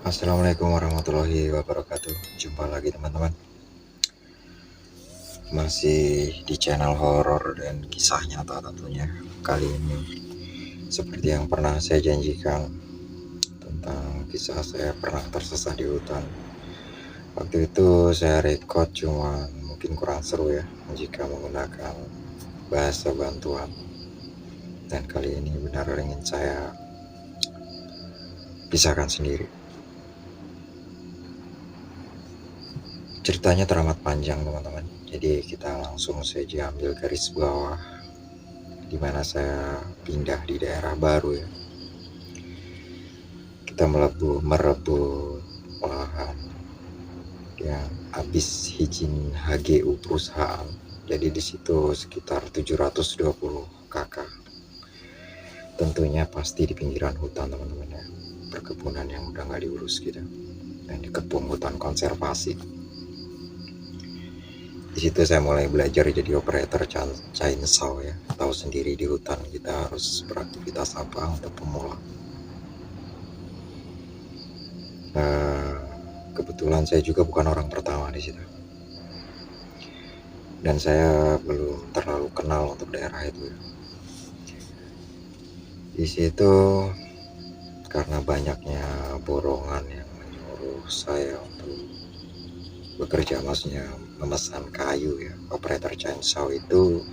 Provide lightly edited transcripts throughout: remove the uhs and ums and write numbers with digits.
Assalamualaikum warahmatullahi wabarakatuh. Jumpa lagi teman-teman. Masih di channel horor dan kisah nyata tentunya. Kali ini seperti yang pernah saya janjikan tentang kisah saya pernah tersesat di hutan. Waktu itu saya record cuma mungkin kurang seru ya jika menggunakan bahasa bantuan. Dan kali ini benar ingin saya pisahkan sendiri. Ceritanya teramat panjang teman-teman. Jadi kita langsung saja ambil garis bawah di mana saya pindah di daerah baru ya. Kita merebut lahan yang habis izin HGU perusahaan. Jadi di situ sekitar 720 kakak. Tentunya pasti di pinggiran hutan teman-teman ya. Perkebunan yang udah nggak diurus gitu. Dan dikepung hutan konservasi. Di situ saya mulai belajar jadi operator chainsaw ya. Tahu sendiri di hutan kita harus beraktivitas apa untuk pemula. Kebetulan saya juga bukan orang pertama di situ. Dan saya belum terlalu kenal untuk daerah itu ya. Di situ karena banyaknya borongan yang menyuruh saya untuk bekerja, maksudnya memesan kayu ya. Operator chainsaw itu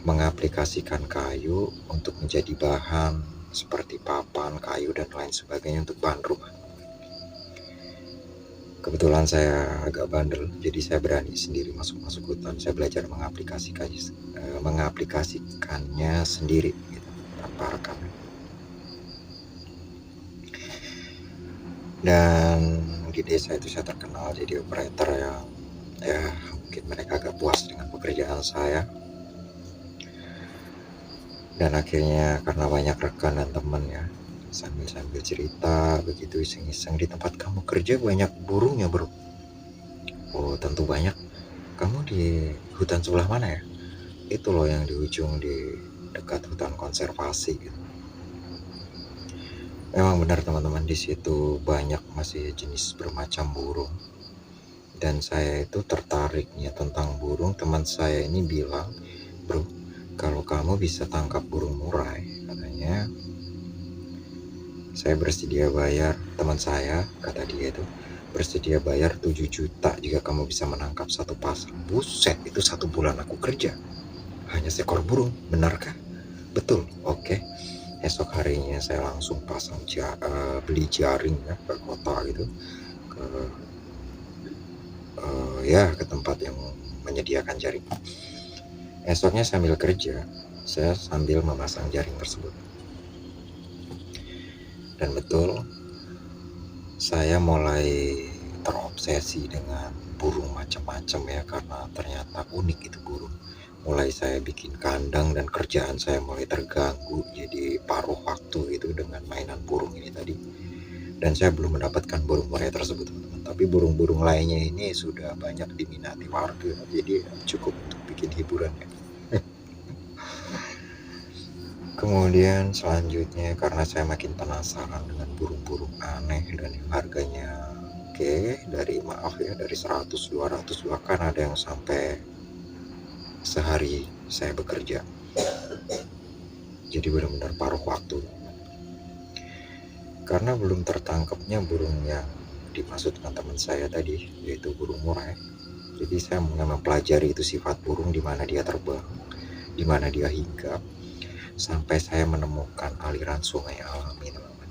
mengaplikasikan kayu untuk menjadi bahan seperti papan, kayu dan lain sebagainya untuk bahan rumah. Kebetulan saya agak bandel, jadi saya berani sendiri masuk hutan. Saya belajar mengaplikasikannya sendiri gitu, tanpa rekam. Dan di desa itu saya terkenal jadi operator yang ya mungkin mereka agak puas dengan pekerjaan saya. Dan akhirnya karena banyak rekan dan teman ya, sambil cerita begitu iseng-iseng, di tempat kamu kerja banyak burungnya bro? Oh tentu banyak. Kamu di hutan sebelah mana ya? Itu loh yang di ujung di dekat hutan konservasi gitu. Memang benar teman-teman, di situ banyak masih jenis bermacam burung. Dan saya itu tertariknya tentang burung. Teman saya ini bilang, bro, kalau kamu bisa tangkap burung murai, katanya, saya bersedia bayar. Teman saya, kata dia itu, bersedia bayar 7 juta jika kamu bisa menangkap satu pasang. Buset, itu 1 bulan aku kerja. Hanya seekor burung, benarkah? Betul, oke. Esok harinya saya langsung beli jaring ya, ke kota gitu, ke tempat yang menyediakan jaring. Esoknya sambil kerja, saya sambil memasang jaring tersebut. Dan betul, saya mulai terobsesi dengan burung macam-macam ya, karena ternyata unik itu burung. Mulai saya bikin kandang dan kerjaan saya mulai terganggu, jadi paruh waktu gitu dengan mainan burung ini tadi. Dan saya belum mendapatkan burung murai tersebut teman-teman, tapi burung-burung lainnya ini sudah banyak diminati warga, jadi cukup untuk bikin hiburan ya. Kemudian selanjutnya karena saya makin penasaran dengan burung-burung aneh dan yang harganya dari 100-200, bahkan ada yang sampai sehari saya bekerja. Jadi benar-benar paruh waktu. Karena belum tertangkapnya burung yang dimaksudkan teman saya tadi, yaitu burung murai. Jadi saya mulai mempelajari itu sifat burung, di mana dia terbang, di mana dia hinggap, sampai saya menemukan aliran sungai alami teman-teman.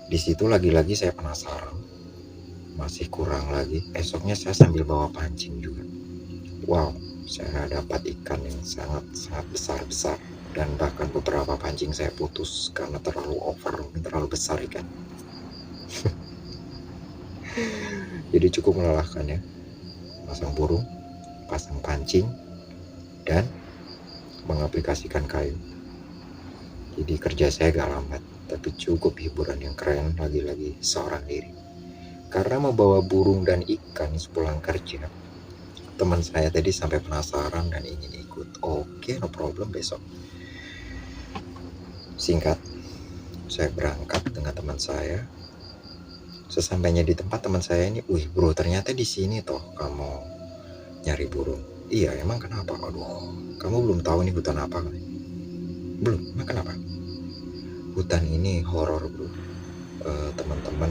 Di situ lagi-lagi saya penasaran, masih kurang lagi. Esoknya saya sambil bawa pancing juga. Wow, saya dapat ikan yang sangat besar, dan bahkan beberapa pancing saya putus karena terlalu besar ikan. Jadi cukup melelahkan ya, pasang burung, pasang pancing, dan mengaplikasikan kayu. Jadi kerja saya agak lambat, tapi cukup hiburan yang keren, lagi-lagi seorang diri. Karena membawa burung dan ikan sepulang kerja, teman saya tadi sampai penasaran dan ingin ikut. Oke, no problem besok. Singkat, Saya berangkat dengan teman saya. Sesampainya di tempat, teman saya ini, "Wih bro, ternyata di sini toh kamu nyari burung." "Iya, emang kenapa?" "Aduh, kamu belum tahu nih hutan apa?" "Belum, emang kenapa?" "Hutan ini horor bro. Teman-teman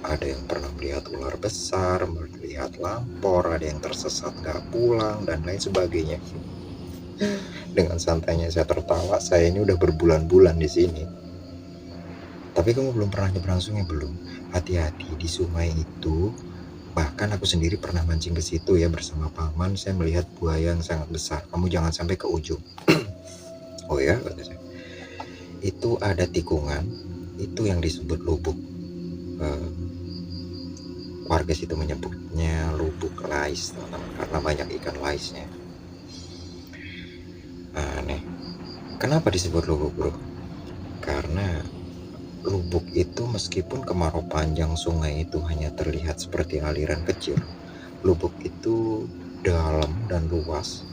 ada yang pernah melihat ular besar, melihat lampor, ada yang tersesat gak pulang, dan lain sebagainya." Dengan santainya saya tertawa, "Saya ini udah berbulan-bulan di sini." "Tapi kamu belum pernah nyebrang sungai?" "Belum." "Hati-hati di sungai itu. Bahkan aku sendiri pernah mancing ke situ ya bersama paman. Saya melihat buaya yang sangat besar. Kamu jangan sampai ke ujung." "Oh ya," kata saya. "Itu ada tikungan. Itu yang disebut lubuk. Eh, warga situ menyebutnya lubuk lais, teman-teman, karena banyak ikan laisnya." Aneh. "Kenapa disebut lubuk bro?" "Karena lubuk itu meskipun kemarau panjang sungai itu hanya terlihat seperti aliran kecil, lubuk itu dalam dan luas.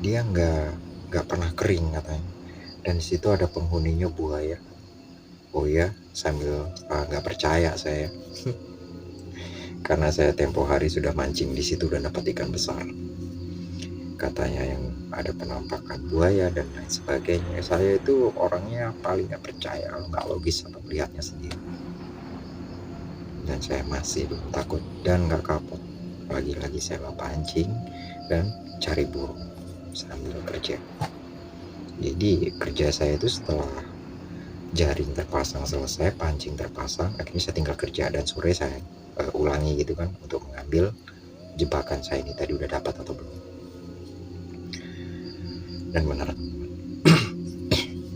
Dia nggak pernah kering katanya. Dan di situ ada penghuninya buaya." "Oh ya," sambil nggak percaya saya. Karena saya tempo hari sudah mancing di situ dan dapat ikan besar. Katanya yang ada penampakan buaya dan lain sebagainya. Saya itu orangnya paling nggak percaya kalau nggak logis atau melihatnya sendiri. Dan saya masih belum takut dan nggak kapok. Lagi-lagi saya pancing dan cari burung sambil kerja. Jadi kerja saya itu setelah jaring terpasang selesai, pancing terpasang, akhirnya saya tinggal kerja, dan sore saya ulangi gitu kan untuk mengambil jebakan saya ini tadi udah dapat atau belum. Dan benar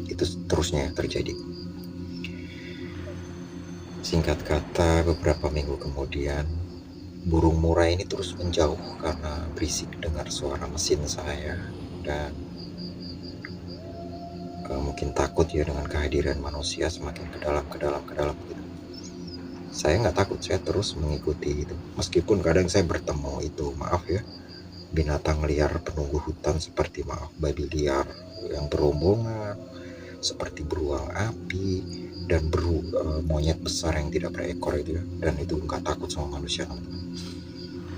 itu terusnya terjadi. Singkat kata, beberapa minggu kemudian burung murai ini terus menjauh karena berisik dengar suara mesin saya, dan mungkin takut ya dengan kehadiran manusia semakin ke dalam gitu. Saya nggak takut, saya terus mengikuti itu. Meskipun kadang saya bertemu itu, maaf ya, binatang liar penunggu hutan seperti babi liar yang berombongan, seperti beruang api dan monyet besar yang tidak berekor itu ya. Dan itu nggak takut sama manusia, teman-teman.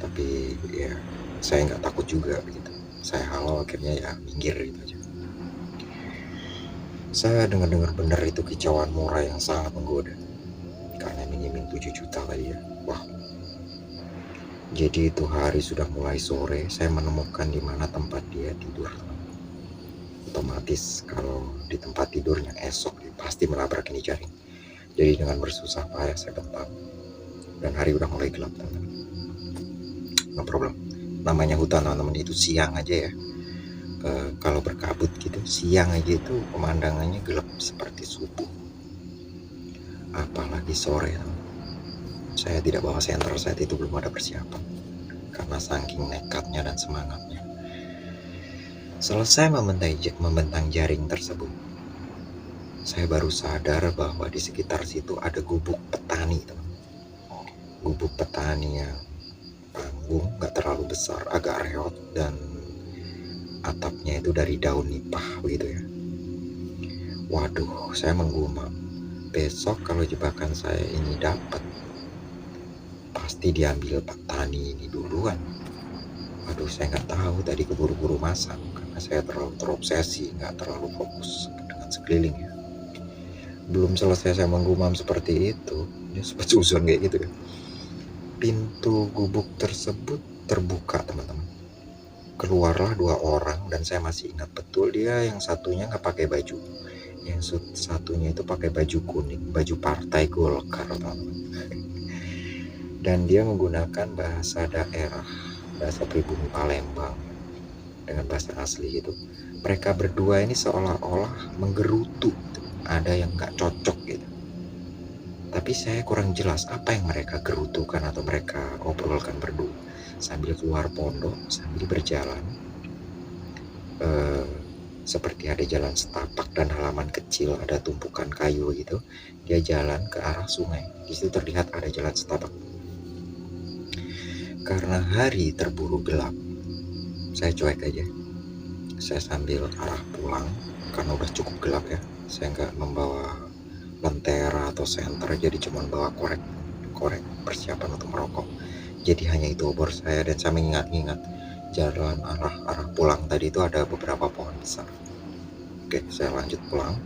Tapi ya saya nggak takut juga gitu. Saya halau, akhirnya ya minggir gitu aja. Saya dengar-dengar benar itu kicauan murai yang sangat menggoda. Karena minjemin 7 juta tadi ya. Wah. Jadi itu hari sudah mulai sore, saya menemukan di mana tempat dia tidur. Otomatis kalau di tempat tidurnya esok pasti menabrak ini jaring. Jadi dengan bersusah payah saya bentak. Dan hari udah mulai gelap, teman-teman. No problem. Namanya hutan, teman-teman, itu siang aja ya. Kalau berkabut gitu, siang aja itu pemandangannya gelap seperti subuh. Apalagi sore, teman-teman. Saya tidak bawa senter saat itu, belum ada persiapan. Karena saking nekatnya dan semangatnya. Selesai membentang jaring tersebut, saya baru sadar bahwa di sekitar situ ada gubuk petani, teman. Gubuk petani yang panggung, gak terlalu besar, agak reot, dan atapnya itu dari daun nipah begitu ya. Waduh, saya menggumam. Besok kalau jebakan saya ini dapat, pasti diambil petani ini duluan. Waduh, saya nggak tahu tadi keburu-buru masak karena saya terlalu terobsesi, nggak terlalu fokus dengan sekeliling ya. Belum selesai saya menggumam seperti itu, dia sempat suzon kayak gitu ya. Pintu gubuk tersebut terbuka, teman-teman. Keluarlah 2 orang, dan saya masih ingat betul dia yang satunya nggak pakai baju, yang satunya itu pakai baju kuning, baju partai Golkar, teman-teman. Dan dia menggunakan bahasa daerah, bahasa pribumi Palembang dengan bahasa asli itu. Mereka berdua ini seolah-olah menggerutu, ada yang nggak cocok gitu. Tapi saya kurang jelas apa yang mereka gerutukan atau mereka obrolkan berdua sambil keluar pondok, sambil berjalan. Seperti ada jalan setapak dan halaman kecil, ada tumpukan kayu gitu. Dia jalan ke arah sungai. Di situ terlihat ada jalan setapak. Karena hari terburu gelap, saya cuek aja. Saya sambil arah pulang karena udah cukup gelap ya. Saya nggak membawa lentera atau senter, jadi cuman bawa korek persiapan untuk merokok. Jadi hanya itu obor saya, dan saya mengingat-ingat jalan arah pulang tadi itu ada beberapa pohon besar. Oke, saya lanjut pulang.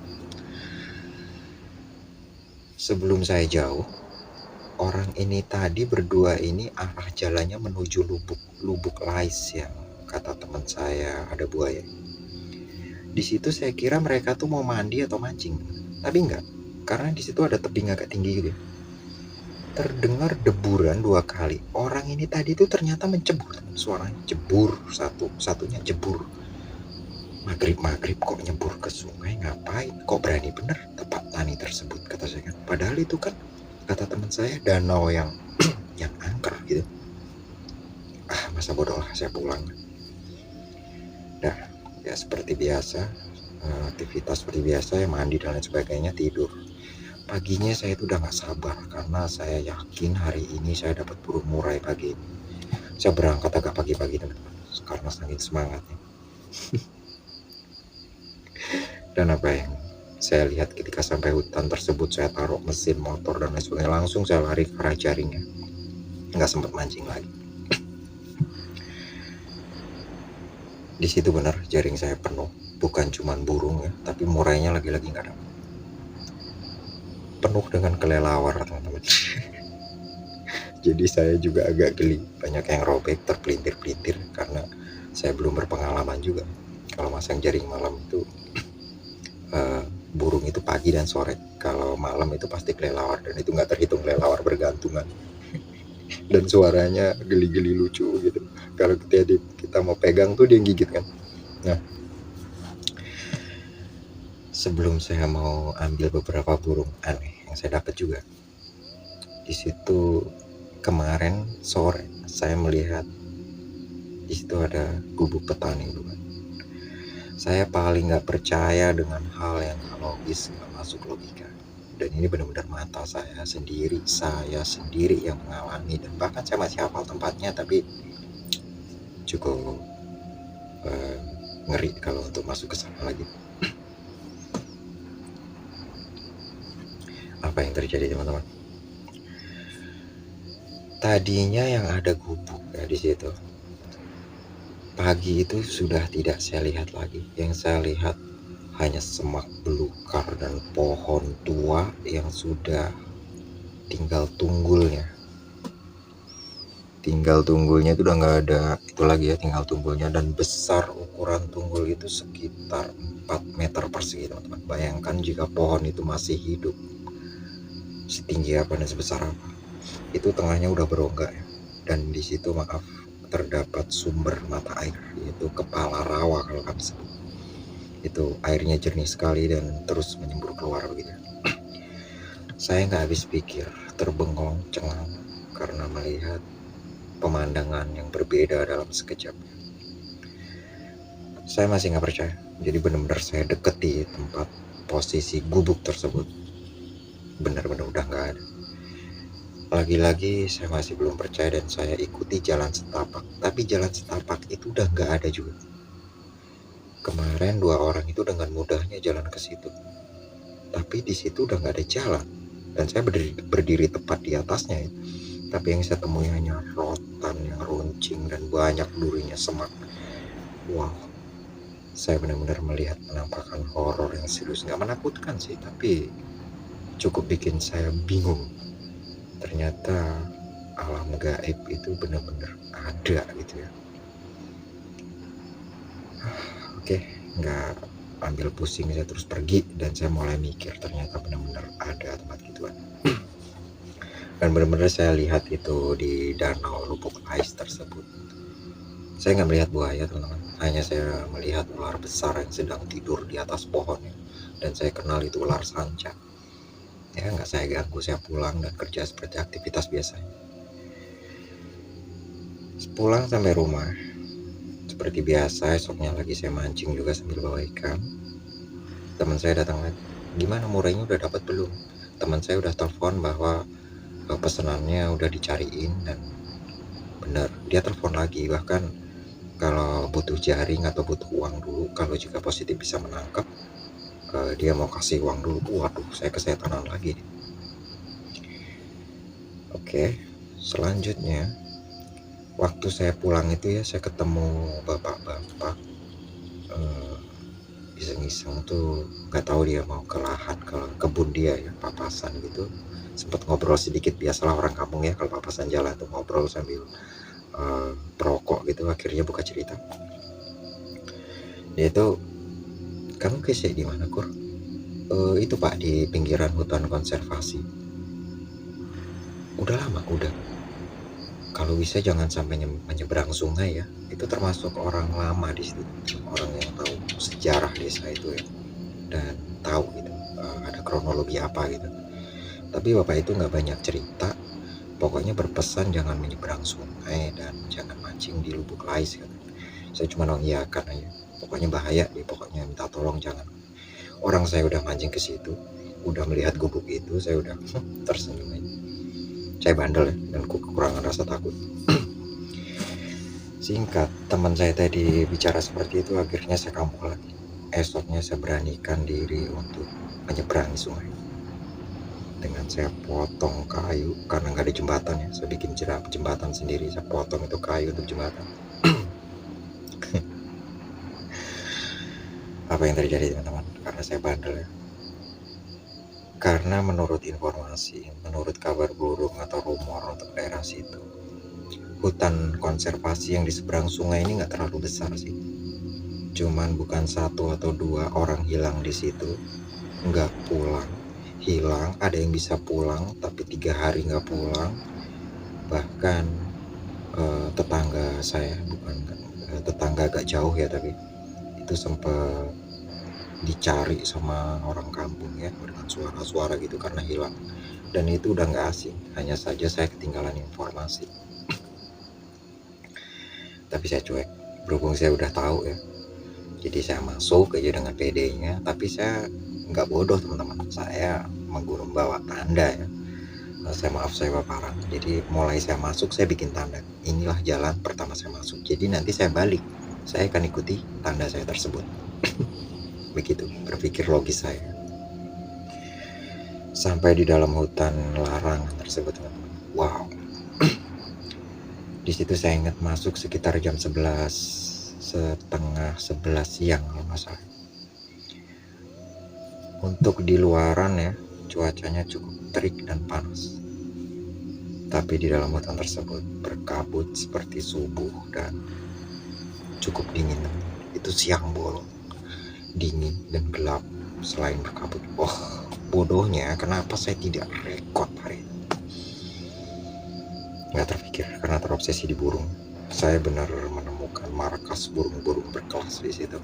Sebelum saya jauh, orang ini tadi berdua ini arah jalannya menuju Lubuk Lais yang kata teman saya ada buaya. Di situ saya kira mereka tuh mau mandi atau mancing, tapi enggak, karena di situ ada tebing agak tinggi gitu. Terdengar deburan 2 kali. Orang ini tadi tuh ternyata mencebur, suaranya jebur, satunya jebur. Maghrib kok nyebur ke sungai, ngapain? Kok berani bener tepat tani tersebut, kata saya kan. Padahal itu kan, kata teman saya, danau yang yang angker gitu. Masa bodoh lah, saya pulang. Nah, ya seperti biasa, aktivitas seperti biasa, ya mandi dan lain sebagainya, tidur. Paginya saya itu udah gak sabar, karena saya yakin hari ini saya dapat burung murai pagi ini. Saya berangkat agak pagi-pagi teman-teman, karena saking semangatnya. Dan apa yang saya lihat ketika sampai hutan tersebut, saya taruh mesin motor dan lain sebagainya, langsung saya lari ke arah jaringnya. Nggak sempat mancing lagi. Di situ benar jaring saya penuh, bukan cuma burung ya, tapi murainya lagi-lagi nggak ada. Penuh dengan kelelawar teman-teman. Jadi saya juga agak geli, banyak yang robek, terpelintir-pelintir, karena saya belum berpengalaman juga. Kalau masang jaring malam itu burung itu pagi dan sore, kalau malam itu pasti kelelawar, dan itu nggak terhitung kelelawar bergantungan. Dan suaranya geli-geli lucu gitu. Kalau kita mau pegang tuh dia gigit kan. Nah, sebelum saya mau ambil beberapa burung aneh yang saya dapat juga, di situ kemarin sore saya melihat di situ ada gubuk petani bukan. Saya paling nggak percaya dengan hal yang nggak logis, nggak masuk logika. Dan ini benar-benar mata saya sendiri yang mengalami, dan bahkan saya masih hafal tempatnya, tapi cukup ngeri kalau untuk masuk ke sana lagi. Apa yang terjadi teman-teman? Tadinya yang ada gubuk ya di situ, pagi itu sudah tidak saya lihat lagi. Yang saya lihat hanya semak belukar dan pohon tua yang sudah tinggal tunggulnya. Itu udah nggak ada itu lagi ya, tinggal tunggulnya, dan besar, ukuran tunggul itu sekitar 4 meter persegi teman-teman. Bayangkan jika pohon itu masih hidup, setinggi apa dan sebesar apa. Itu tengahnya udah berongga ya. Dan di situ terdapat sumber mata air, yaitu kepala rawa kalau kami sebut. Itu airnya jernih sekali dan terus menyembur keluar begitu. Saya nggak habis pikir, terbengong cengang karena melihat pemandangan yang berbeda dalam sekejap. Saya masih nggak percaya. Jadi benar-benar saya deketi tempat posisi gubuk tersebut. Benar-benar udah nggak ada. Lagi-lagi saya masih belum percaya, dan saya ikuti jalan setapak. Tapi jalan setapak itu udah nggak ada juga. Kemarin 2 orang itu dengan mudahnya jalan ke situ, tapi di situ udah nggak ada jalan, dan saya berdiri tepat di atasnya ya. Tapi yang saya temui hanya rotan yang runcing dan banyak durinya semak. Wow, saya benar-benar melihat penampakan horor yang serius. Nggak menakutkan sih, tapi cukup bikin saya bingung. Ternyata alam gaib itu benar-benar ada gitu ya. Oke, nggak ambil pusing, saya terus pergi, dan saya mulai mikir ternyata benar-benar ada tempat gituan. Dan benar-benar saya lihat itu di danau Lubuk Lais tersebut. Saya nggak melihat buaya teman-teman, hanya saya melihat ular besar yang sedang tidur di atas pohon ya. Dan saya kenal itu ular sanca. Ya nggak saya ganggu, saya pulang dan kerja seperti aktivitas biasanya. Pulang sampai rumah, seperti biasa esoknya lagi saya mancing juga sambil bawa ikan. Teman saya datang lagi, gimana murainya udah dapat belum? Teman saya udah telepon bahwa pesanannya udah dicariin, dan benar dia telepon lagi. Bahkan kalau butuh jaring atau butuh uang dulu, kalau jika positif bisa menangkap, dia mau kasih uang dulu. Waduh, saya kesetanan lagi nih. Oke, selanjutnya waktu saya pulang itu ya, saya ketemu bapak-bapak iseng-iseng tuh, nggak tahu dia mau ke lahan, ke kebun dia ya, papasan gitu. Sempet ngobrol sedikit, biasalah orang kampung ya, kalau papasan jalan tuh ngobrol sambil perokok gitu. Akhirnya buka cerita, dia itu, kamu kesek di mana, Kur? Itu Pak, di pinggiran hutan konservasi. Udah lama, udah. Kalau bisa jangan sampai menyeberang sungai ya. Itu termasuk orang lama di situ, orang yang tahu sejarah desa itu ya, dan tahu gitu ada kronologi apa gitu. Tapi bapak itu nggak banyak cerita. Pokoknya berpesan jangan menyeberang sungai dan jangan mancing di lubuk lais kan. Saya cuma mengiyakan aja. Pokoknya bahaya deh, pokoknya minta tolong jangan. Orang saya udah mancing ke situ, udah melihat gubuk itu, saya udah tersenyum aja. Saya bandel ya, dan kekurangan rasa takut. Singkat, teman saya tadi bicara seperti itu, akhirnya saya kambuh lagi. Esoknya saya beranikan diri untuk menyeberangi sungai. Dengan saya potong kayu, karena nggak ada jembatan ya, saya bikin jembatan sendiri. Saya potong itu kayu untuk jembatan. Apa yang terjadi teman-teman? Karena saya bandel ya. Karena menurut informasi, menurut kabar burung atau rumor untuk daerah situ, hutan konservasi yang di seberang sungai ini nggak terlalu besar sih. Cuman bukan 1 atau 2 orang hilang di situ, nggak pulang, hilang. Ada yang bisa pulang tapi 3 hari nggak pulang. Bahkan tetangga saya, bukan tetangga agak jauh ya, tapi itu sempat dicari sama orang kampung ya, dengan suara-suara gitu karena hilang. Dan itu udah nggak asing, hanya saja saya ketinggalan informasi. Tapi saya cuek, berhubung saya udah tahu ya, jadi saya masuk aja dengan PD-nya. Tapi saya nggak bodoh teman-teman, saya menggurung bawa tanda ya. Saya parah. Jadi mulai saya masuk, saya bikin tanda, inilah jalan pertama saya masuk, jadi nanti saya balik, saya akan ikuti tanda saya tersebut. Begitu berpikir logis saya. Sampai di dalam hutan larangan tersebut teman-teman, wow. Di situ saya ingat masuk sekitar jam 11, setengah 11 siang kalau nggak salah. Untuk di luaran ya, cuacanya cukup terik dan panas. Tapi di dalam hutan tersebut berkabut seperti subuh dan cukup dingin. Itu siang bolong, dingin dan gelap. Selain berkabut, bodohnya kenapa saya tidak rekod hari ini? Nggak terpikir, karena terobsesi di burung. Saya benar menemukan markas burung-burung berkelas di situ.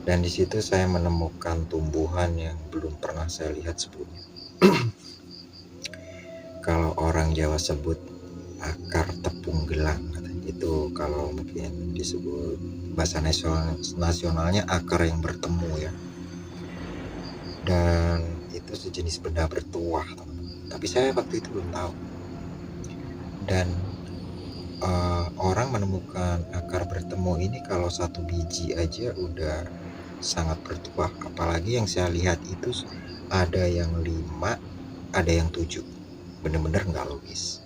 Dan di situ saya menemukan tumbuhan yang belum pernah saya lihat sebelumnya. Kalau orang Jawa sebut akar tepung gelang, itu kalau mungkin disebut bahasa nasionalnya akar yang bertemu ya. Dan itu sejenis benda bertuah teman-teman. Tapi saya waktu itu belum tahu. Dan orang menemukan akar bertemu ini kalau 1 biji aja udah sangat bertuah. Apalagi yang saya lihat itu ada yang 5, ada yang 7. Bener-bener nggak logis.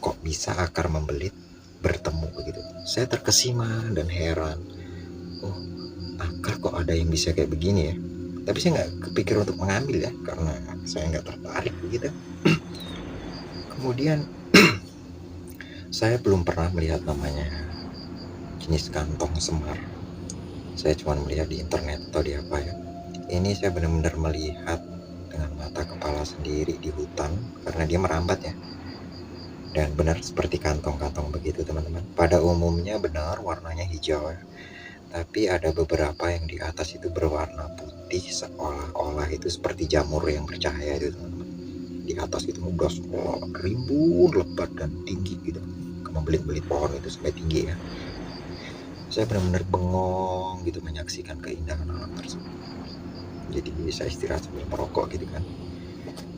Kok bisa akar membelit bertemu begitu? Saya terkesima dan heran. Oh, akar kok ada yang bisa kayak begini ya? Tapi saya nggak kepikir untuk mengambil ya, karena saya nggak tertarik begitu. Kemudian saya belum pernah melihat namanya jenis kantong semar. Saya cuma melihat di internet atau di apa ya. Ini saya benar-benar melihat dengan mata kepala sendiri di hutan, karena dia merambat ya. Dan benar seperti kantong-kantong begitu teman-teman. Pada umumnya benar warnanya hijau ya. Tapi ada beberapa yang di atas itu berwarna putih, seolah-olah itu seperti jamur yang bercahaya itu teman-teman. Di atas itu udah rimbun, lebat dan tinggi gitu, membelit-belit pohon itu sampai tinggi ya. Saya benar-benar bengong gitu menyaksikan keindahan alam tersebut. Jadi saya istirahat sambil merokok gitu kan,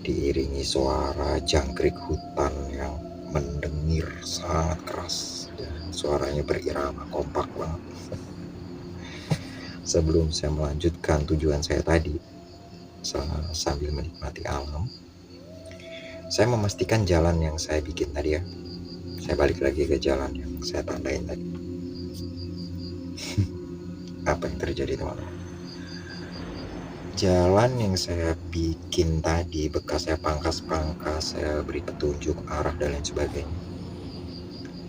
diiringi suara jangkrik hutan yang mendengir sangat keras dan suaranya berirama kompak banget. Sebelum saya melanjutkan tujuan saya tadi, sambil menikmati alam, saya memastikan jalan yang saya bikin tadi ya. Saya balik lagi ke jalan yang saya tandain tadi. Apa yang terjadi teman-teman? Jalan yang saya bikin tadi, bekas saya pangkas-pangkas, saya beri petunjuk arah dan lain sebagainya,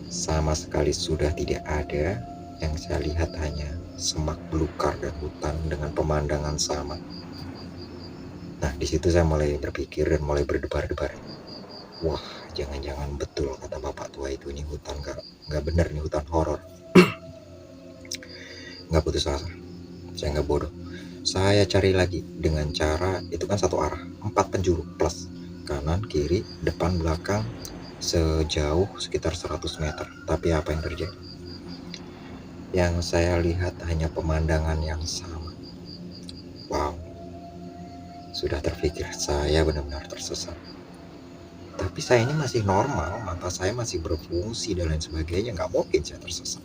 sama sekali sudah tidak ada. Yang saya lihat hanya semak belukar dan hutan dengan pemandangan sama. Nah, di situ saya mulai berpikir dan mulai berdebar-debar. Wah, jangan-jangan betul kata bapak tua itu, ini hutan nggak bener, nih hutan horor. Nggak putus asa, saya nggak bodoh. Saya cari lagi dengan cara itu kan satu arah, 4 penjuru plus kanan, kiri, depan, belakang, sejauh sekitar 100 meter. Tapi apa yang terjadi? Yang saya lihat hanya pemandangan yang sama. Wow, sudah terpikir saya benar-benar tersesat. Tapi saya ini masih normal, mata saya masih berfungsi dan lain sebagainya, nggak mungkin saya tersesat.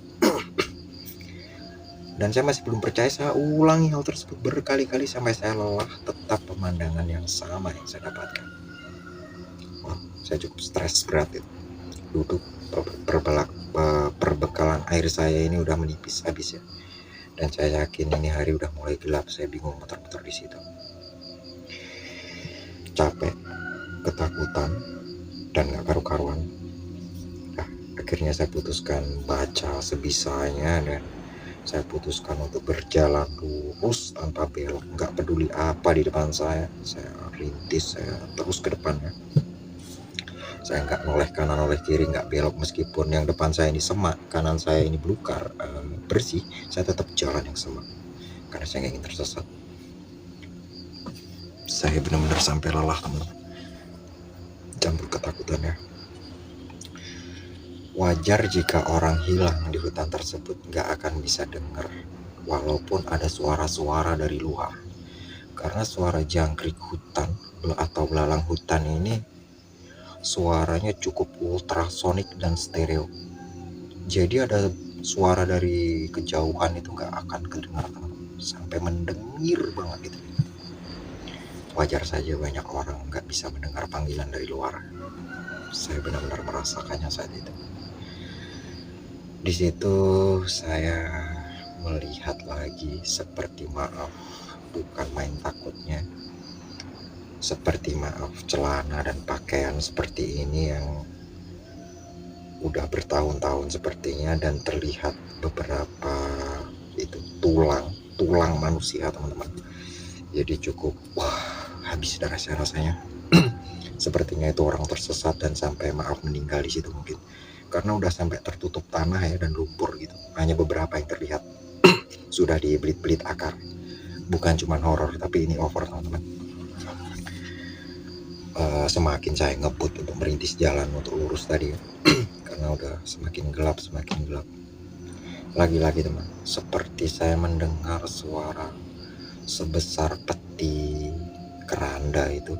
Dan saya masih belum percaya, saya ulangi hal tersebut berkali-kali sampai saya lelah, tetap pemandangan yang sama yang saya dapatkan. Wah, saya cukup stres berat itu. Duduk, perbekalan air saya ini udah menipis habis ya. Dan saya yakin ini hari udah mulai gelap, saya bingung muter-muter di situ. Capek, ketakutan, dan gak karu-karuan. Nah, akhirnya saya putuskan baca sebisanya dan saya putuskan untuk berjalan lurus tanpa belok, nggak peduli apa di depan saya rintis, saya terus ke depannya. Saya nggak noleh kanan noleh kiri, nggak belok, meskipun yang depan saya ini semak, kanan saya ini belukar, bersih, saya tetap jalan yang semak karena saya nggak ingin tersesat. Saya benar-benar sampai lelah teman-teman, campur ketakutannya. Wajar jika orang hilang di hutan tersebut nggak akan bisa dengar walaupun ada suara-suara dari luar, karena suara jangkrik hutan atau belalang hutan ini suaranya cukup ultrasonik dan stereo. Jadi ada suara dari kejauhan itu nggak akan kedengar teman-teman, sampai mendengir banget gitu. Wajar saja banyak orang nggak bisa mendengar panggilan dari luar. Saya benar-benar merasakannya saat itu. Di situ saya melihat lagi, seperti maaf, bukan main takutnya, seperti maaf, celana dan pakaian seperti ini yang udah bertahun-tahun sepertinya, dan terlihat beberapa itu tulang manusia teman-teman. Jadi cukup habis darah saya rasanya. Sepertinya itu orang tersesat dan sampai maaf meninggal di situ mungkin, karena udah sampai tertutup tanah ya dan lumpur gitu. Hanya beberapa yang terlihat sudah dibelit-belit akar. Bukan cuma horor, tapi ini over teman-teman. Semakin saya ngebut untuk merintis jalan untuk lurus tadi karena udah semakin gelap. Lagi-lagi teman, seperti saya mendengar suara sebesar peti keranda itu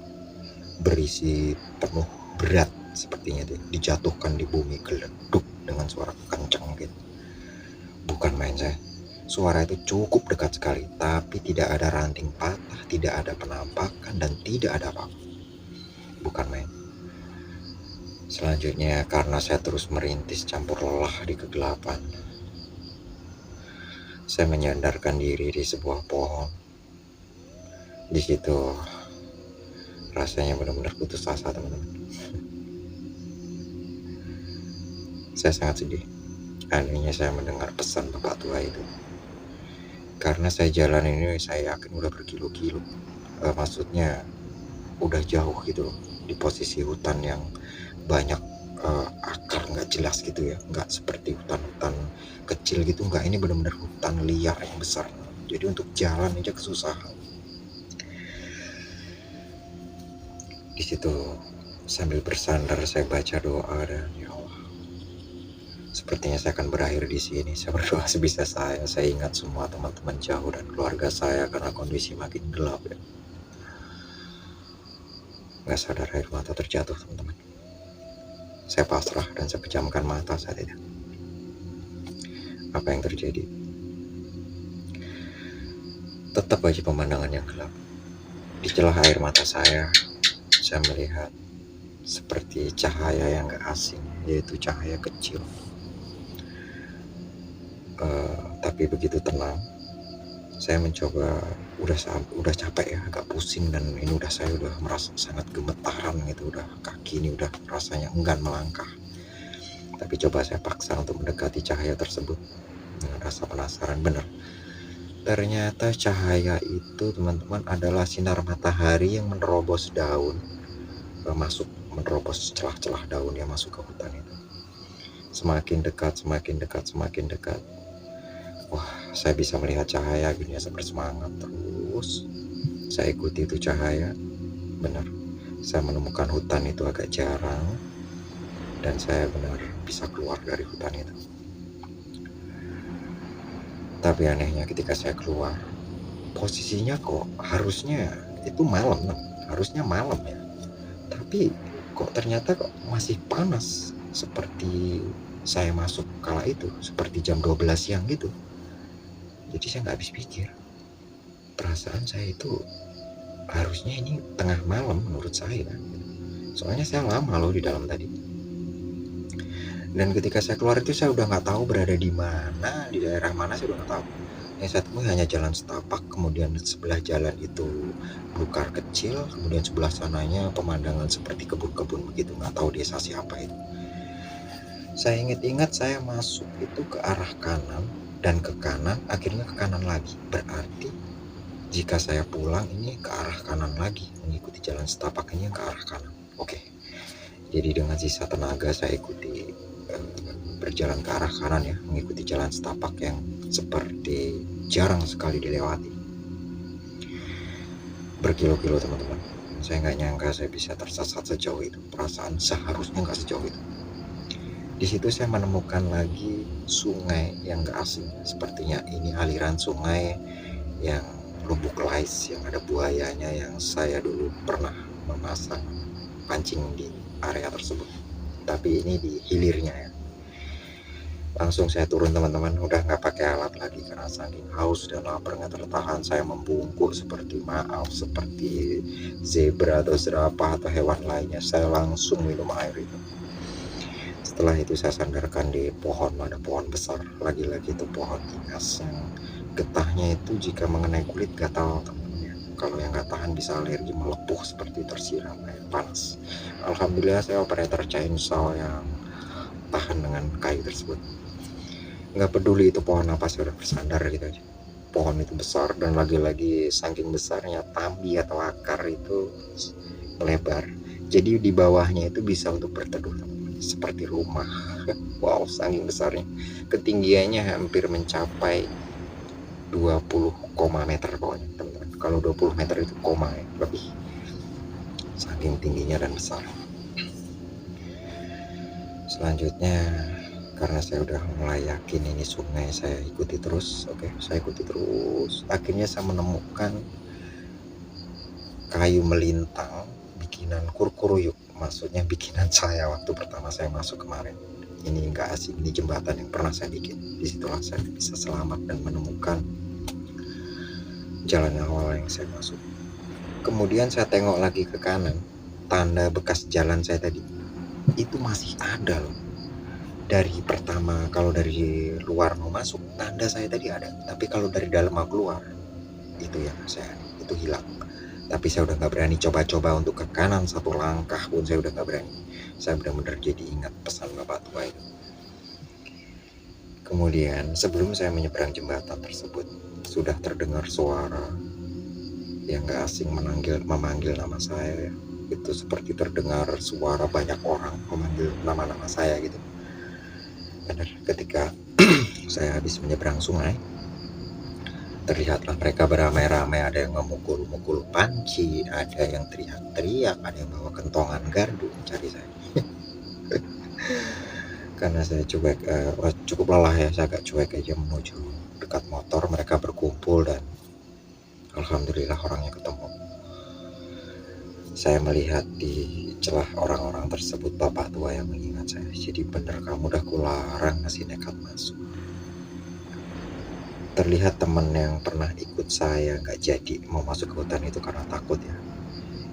berisi penuh berat, sepertinya itu dijatuhkan di bumi, geleduk dengan suara kencang gitu. Bukan main saya. Suara itu cukup dekat sekali, tapi tidak ada ranting patah, tidak ada penampakan, dan tidak ada apa-apa. Bukan main. Selanjutnya, karena saya terus merintis campur lelah di kegelapan, saya menyandarkan diri di sebuah pohon. Di situ rasanya benar-benar putus asa teman-teman. Saya sangat sedih. Anehnya saya mendengar pesan bapak tua itu. Karena saya jalan ini, saya yakin udah berkilo-kilo. Maksudnya udah jauh gitu loh, di posisi hutan yang banyak akar nggak jelas gitu ya, nggak seperti hutan-hutan kecil gitu, nggak, ini benar-benar hutan liar yang besar. Jadi untuk jalan aja kesusahan. Di situ sambil bersandar saya baca doa, dan ya Allah, sepertinya saya akan berakhir di sini. Saya berdoa sebisa saya ingat semua teman-teman jauh dan keluarga saya karena kondisi makin gelap ya. Nggak sadar air mata terjatuh teman-teman. Saya pasrah dan saya pejamkan mata saat itu. Apa yang terjadi? Tetap aja pemandangan yang gelap. Di celah air mata saya melihat seperti cahaya yang gak asing, yaitu cahaya kecil. Tapi begitu tenang, saya mencoba, udah capek ya, agak pusing, dan ini saya udah merasa sangat gemetaran gitu, udah kaki ini udah rasanya enggan melangkah. Tapi coba saya paksa untuk mendekati cahaya tersebut dengan rasa penasaran. Benar, ternyata cahaya itu teman-teman adalah sinar matahari yang menerobos daun, menerobos celah-celah daun yang masuk ke hutan itu. Semakin dekat, semakin dekat, semakin dekat. Wah, saya bisa melihat cahaya, akhirnya saya bersemangat terus. Saya ikuti itu cahaya. Benar, saya menemukan hutan itu agak jarang, dan saya benar bisa keluar dari hutan itu. Tapi anehnya ketika saya keluar, posisinya kok harusnya itu malam, harusnya malam ya. Tapi kok ternyata kok masih panas, seperti saya masuk kala itu, seperti jam 12 siang gitu. Jadi saya nggak habis pikir. Perasaan saya itu harusnya ini tengah malam menurut saya. Soalnya saya lama loh di dalam tadi. Dan ketika saya keluar itu saya udah nggak tahu berada di mana, di daerah mana saya udah nggak tahu. Yang saya temui hanya jalan setapak, kemudian sebelah jalan itu belukar kecil, kemudian sebelah sananya pemandangan seperti kebun-kebun begitu, nggak tahu desa siapa itu. Saya ingat-ingat saya masuk itu ke arah kanan, dan ke kanan, akhirnya ke kanan lagi. Berarti jika saya pulang ini ke arah kanan lagi, mengikuti jalan setapak ini ke arah kanan. Oke. Jadi dengan sisa tenaga saya ikuti, berjalan ke arah kanan ya, mengikuti jalan setapak yang seperti jarang sekali dilewati. Berkilo-kilo teman-teman. Saya nggak nyangka saya bisa tersesat sejauh itu. Perasaan seharusnya nggak sejauh itu. Di situ saya menemukan lagi sungai yang gak asing. Sepertinya ini aliran sungai yang lubuk lais, yang ada buayanya, yang saya dulu pernah memasang pancing di area tersebut. Tapi ini di hilirnya ya. Langsung saya turun teman-teman, udah gak pakai alat lagi karena saking haus dan lapar gak tertahan. Saya membungkuk seperti zebra atau serapah atau hewan lainnya. Saya langsung minum air itu. Setelah itu saya sandarkan di pohon, ada pohon besar, lagi-lagi itu pohon ingas yang getahnya itu jika mengenai kulit gatal teman-teman. Kalau yang gak tahan bisa alergi, melepuh seperti tersiram air panas. Alhamdulillah saya operator chainsaw yang tahan dengan kayu tersebut. Nggak peduli itu pohon apa, saya udah bersandar gitu aja. Pohon itu besar, dan lagi-lagi saking besarnya tambi atau akar itu melebar, jadi di bawahnya itu bisa untuk berteduh seperti rumah. Wow, saking besarnya. Ketinggiannya hampir mencapai 20 meter pokoknya teman-teman. Kalau 20 meter itu koma ya, lebih. Saking tingginya dan besar. Selanjutnya, karena saya udah mulai yakin ini sungai, saya ikuti terus. Saya ikuti terus. Akhirnya saya menemukan kayu melintang bikinan Kurkuruyuk. Maksudnya bikinan saya waktu pertama saya masuk kemarin. Ini enggak asing, ini jembatan yang pernah saya bikin. Disitulah saya bisa selamat dan menemukan jalan awal yang saya masuk. Kemudian saya tengok lagi ke kanan, tanda bekas jalan saya tadi itu masih ada loh. Dari pertama, kalau dari luar mau masuk, tanda saya tadi ada. Tapi kalau dari dalam mau keluar, itu ya itu hilang. Tapi saya udah gak berani coba-coba untuk ke kanan satu langkah pun, saya udah gak berani. Saya benar-benar jadi ingat pesan bapak tua itu. Kemudian sebelum saya menyeberang jembatan tersebut, sudah terdengar suara yang gak asing memanggil nama saya. Itu seperti terdengar suara banyak orang memanggil nama-nama saya gitu. Benar, ketika saya habis menyeberang sungai, terlihatlah mereka beramai-ramai, ada yang memukul-mukul panci, ada yang teriak-teriak, ada yang bawa kentongan gardu mencari saya. Karena saya cukup lelah ya, saya agak cuek aja menuju dekat motor. Mereka berkumpul dan alhamdulillah orangnya ketemu. Saya melihat di celah orang-orang tersebut bapak tua yang mengingat saya. Jadi bener, kamu udah kularang, masih nekat masuk. Terlihat teman yang pernah ikut saya nggak jadi mau masuk ke hutan itu karena takut ya.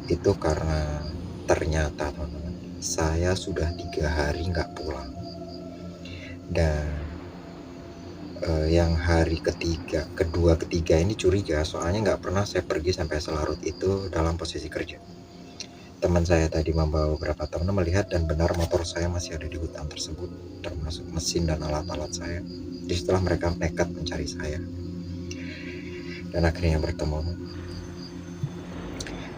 Itu karena ternyata teman-teman, saya sudah 3 hari nggak pulang. Dan yang hari kedua ketiga ini curiga, soalnya nggak pernah saya pergi sampai selarut itu dalam posisi kerja. Teman saya tadi membawa beberapa teman melihat dan benar motor saya masih ada di hutan tersebut, termasuk mesin dan alat-alat saya. Disitulah mereka nekat mencari saya dan akhirnya bertemu.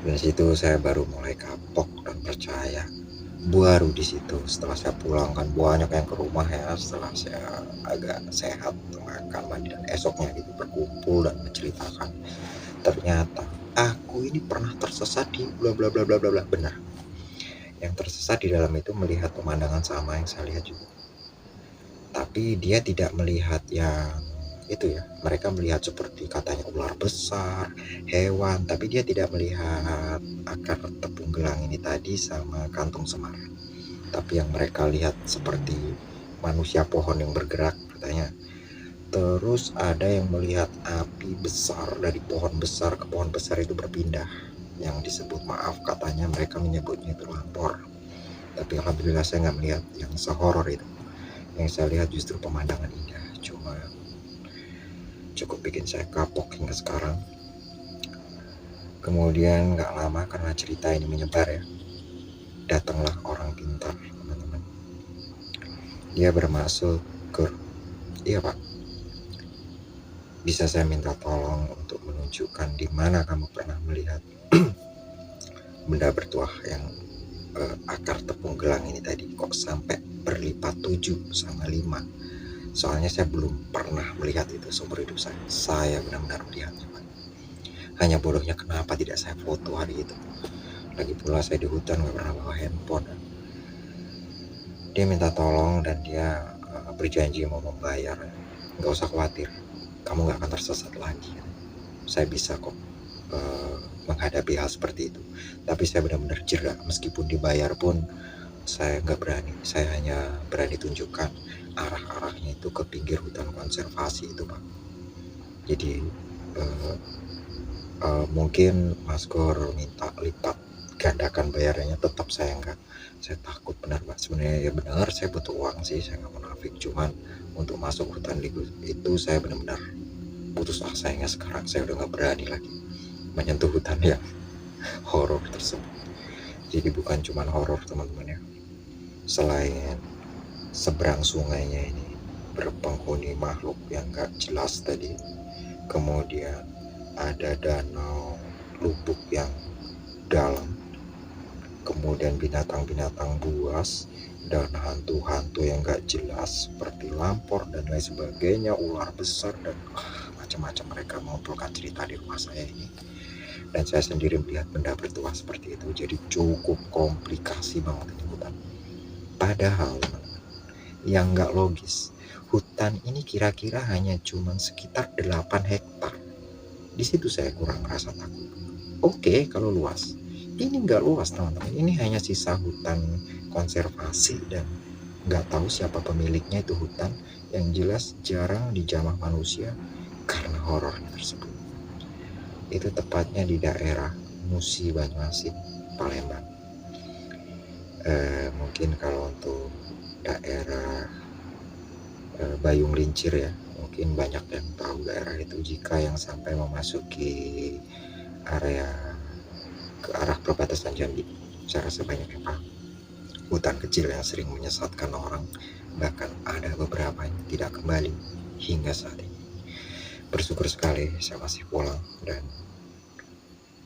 Dari situ saya baru mulai kapok dan percaya. Baru di situ setelah saya pulang kan banyak yang ke rumah ya, setelah saya agak sehat makan mandi dan esoknya gitu berkumpul dan menceritakan, ternyata aku ini pernah tersesat di bla bla bla bla bla bla. Benar, yang tersesat di dalam itu melihat pemandangan sama yang saya lihat juga, tapi dia tidak melihat yang itu ya. Mereka melihat seperti katanya ular besar, hewan, tapi dia tidak melihat akar tepung gelang ini tadi sama kantung semar. Tapi yang mereka lihat seperti manusia pohon yang bergerak katanya. Terus ada yang melihat api besar dari pohon besar ke pohon besar itu berpindah, yang disebut, maaf katanya mereka menyebutnya itu lampor. Tapi alhamdulillah saya nggak melihat yang sehoror itu. Yang saya lihat justru pemandangan indah, cuma cukup bikin saya kapok hingga sekarang. Kemudian nggak lama karena cerita ini menyebar ya, datanglah orang pintar teman-teman. Dia bermaksud ke, iya pak, bisa saya minta tolong untuk menunjukkan di mana kamu pernah melihat benda bertuah yang akar tepung gelang ini tadi, kok sampai berlipat 7 sama 5. Soalnya saya belum pernah melihat itu seumur hidup saya. Saya benar-benar melihatnya pak. Hanya bodohnya kenapa tidak saya foto hari itu. Lagi pula saya di hutan gak pernah bawa handphone. Dia minta tolong dan dia berjanji mau membayar. Gak usah khawatir, kamu gak akan tersesat lagi. Saya bisa kok menghadapi hal seperti itu. Tapi saya benar-benar jera, meskipun dibayar pun saya nggak berani. Saya hanya berani tunjukkan arah-arahnya itu ke pinggir hutan konservasi itu pak. Jadi mungkin Mas Gor minta lipat gandakan bayarannya, tetap saya enggak. Saya takut benar pak. Sebenarnya ya benar saya butuh uang sih, saya nggak munafik. Cuman untuk masuk hutan itu saya benar-benar putus asanya. Sekarang saya udah nggak berani lagi menyentuh hutan yang horor tersebut. Jadi bukan cuma horor teman-teman ya, selain seberang sungainya ini berpenghuni makhluk yang gak jelas tadi, kemudian ada danau lubuk yang dalam, kemudian binatang-binatang buas dan hantu-hantu yang gak jelas seperti lampor dan lain sebagainya, ular besar dan macam-macam. Mereka mengumpulkan cerita di rumah saya ini, dan saya sendiri melihat benda bertuah seperti itu. Jadi cukup komplikasi banget ini hutan. Padahal yang nggak logis, hutan ini kira-kira hanya cuma sekitar 8 hektar. Di situ saya kurang merasa takut. Oke, kalau luas. Ini nggak luas teman-teman. Ini hanya sisa hutan konservasi dan nggak tahu siapa pemiliknya itu hutan. Yang jelas jarang dijamah manusia karena horornya tersebut. Itu tepatnya di daerah Musi Banyuasin, Palembang. Mungkin kalau untuk daerah Bayung Lincir ya, mungkin banyak yang tahu daerah itu jika yang sampai memasuki area ke arah perbatasan Jambi. Saya rasa banyak yang paham. Hutan kecil yang sering menyesatkan orang, bahkan ada beberapa yang tidak kembali hingga saat ini. Bersyukur sekali saya masih pulang dan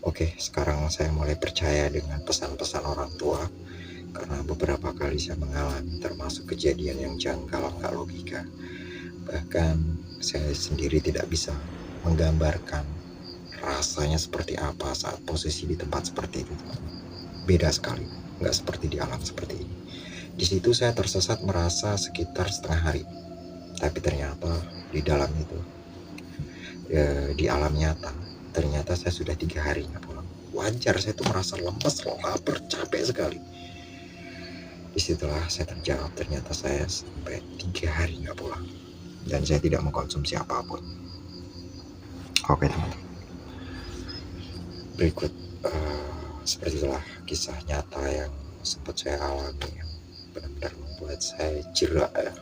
oke, sekarang saya mulai percaya dengan pesan-pesan orang tua, karena beberapa kali saya mengalami termasuk kejadian yang janggal, nggak logika. Bahkan saya sendiri tidak bisa menggambarkan rasanya seperti apa saat posisi di tempat seperti itu. Beda sekali, nggak seperti di alam seperti ini. Di situ saya tersesat merasa sekitar setengah hari, tapi ternyata di dalam itu, di alam nyata, ternyata saya sudah 3 hari nggak pulang. Wajar, saya tuh merasa lemas, lapar, capek sekali. Disitulah saya terjawab, ternyata saya sampai 3 hari nggak pulang dan saya tidak mengkonsumsi apapun. Oke teman-teman, berikut seperti itulah kisah nyata yang sempat saya alami, yang benar-benar membuat saya jera ya.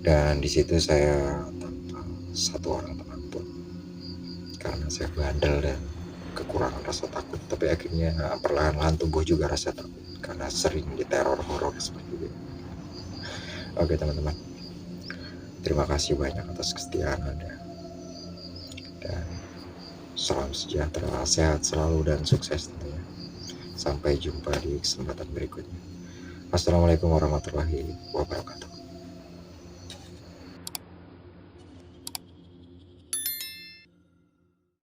Dan di situ saya tanpa satu orang teman pun, karena saya bandel dan kekurangan rasa takut. Tapi akhirnya perlahan-lahan tumbuh juga rasa takut karena sering diteror horor seperti itu. Oke teman-teman, terima kasih banyak atas kesetiaan Anda, dan salam sejahtera, sehat selalu dan sukses tentunya. Sampai jumpa di kesempatan berikutnya. Assalamualaikum warahmatullahi wabarakatuh.